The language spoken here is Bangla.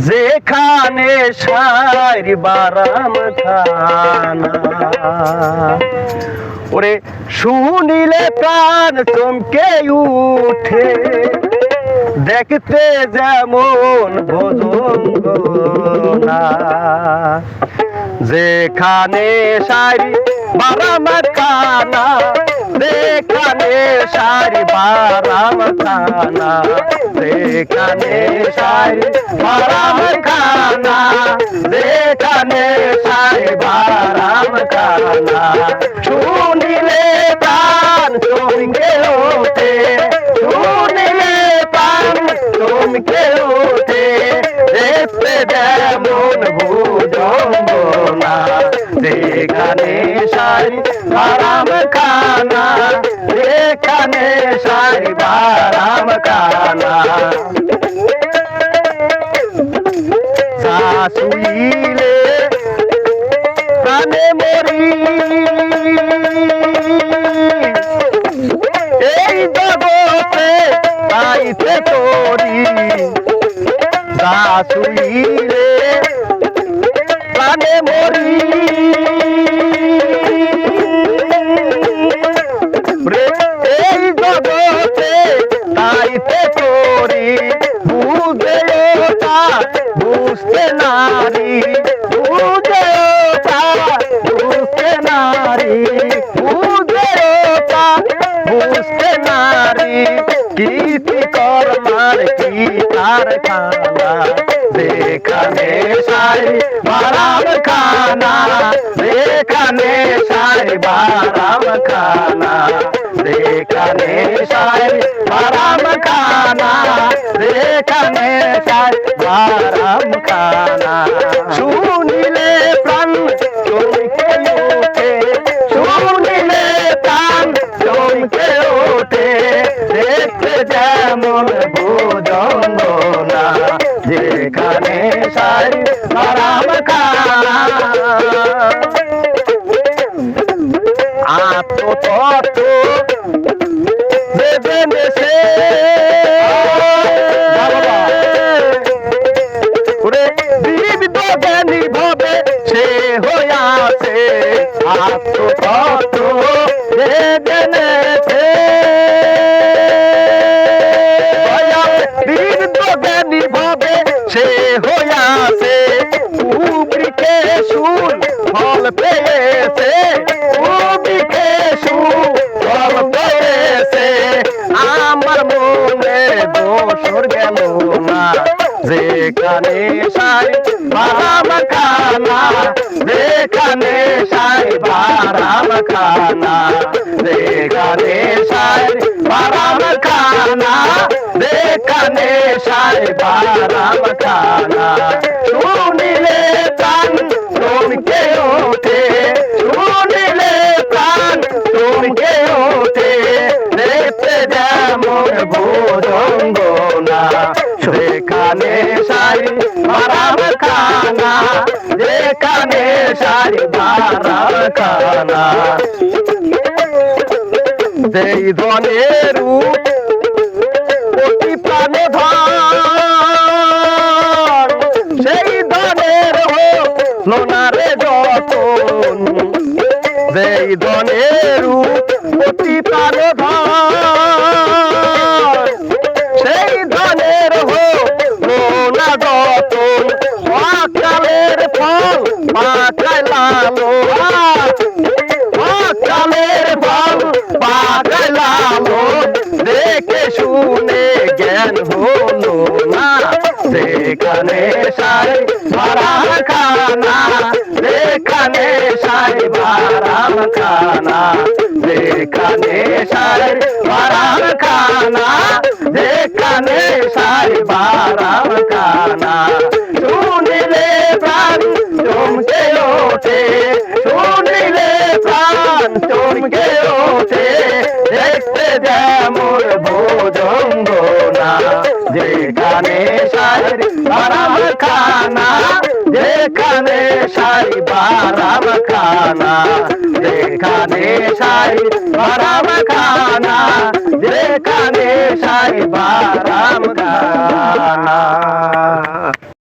যেখানে সারি বারাম খানা, ওরে শুনিলে প্রাণ চমকে উঠে, দেখতে যেমন ভোজন না। যেখানে সারি বারাম খানা, যেখানে সারি বারাম খানা, যেখানে সারি বারাম খানা, যেখানে সারি বারাম খানা, শুনিলে প্রাণ চমকে ওঠে, শুনিলে প্রাণ চমকে ওঠে, দেখতে যেমন ভুজঙ্গনা। যেখানে সারি বারাম খানা, যেখানে সারি বারাম খানা, শুইলে প্রাণে মরি, এই জগতে পাইতে তোরি। শুইলে প্রাণে মরি, এই জগতে পাইতে তোরি। বুঝে ওটা বুঝতে নারী, বুঝে ওটা বুঝতে নারী, বুঝে ওটা বুঝতে নারী। কীর্তি কর্মার কি কারখানা, যেখানে সারি বারাম খানা, যেখানে সারি বারাম খানা, যেখানে সারি বারাম খানা, যেখানে সারি বারাম খানা, শুনিলে প্রাণ চমকে ওঠে, শুনিলে প্রাণ চমকে ওঠে, দেখতে যেমন ভুজঙ্গনা। যেখানে সারি বারাম খানা, আত্মতত্ত্ব জেনে সে, বিবিধ জ্ঞানী ভাবে সে হইয়াছে, আত্মতত্ত্ব জেনেছে, বিবিধ জ্ঞানী ভাবে সে হইয়াছে। উবৃকে সুর ফল পেয়েছে, উবৃকে সুর ফল পেয়েছে, আমার মনে দোষর গেল না। যেখানে সারি বারাম খানা, যেখানে সারি বারাম খানা, যেখানে সারি বারাম খানা, যেখানে সারি বারাম খানা, শুনিলে প্রাণ চমকে ওঠে, শুনিলে প্রাণ চমকে ওঠে, দেখতে যেমন ভুজঙ্গনা। যেখানে সারি বারাম খানা, যেখানে সারি বারাম খানা, যেই ধনের রূপ অতি প্রাণে ধন, সেই ধনের হলো না রে যতন। যেই ধনের রূপ অতি প্রাণে ধন, সেই ধনের হলো না যতন। অকালের ফল পাকায় লালন, অকালের ফল পাকায় লালন, দেখে শুনে জ্ঞান হলো না। যেখানে সারি বারাম খানা, যেখানে সারি বারাম খানা, যেখানে সারি বারাম খানা, যেখানে সারি বারাম খানা, শুনিলে প্রাণ চমকে ওঠে, শুনিলে প্রাণ চমকে ওঠে, দেখতে যেমন ভুজঙ্গনা। যেখানে সারি বারাম খানা, যেখানে সারি বারাম খানা, যেখানে সারি বারাম খানা, যেখানে সারি বারাম খানা।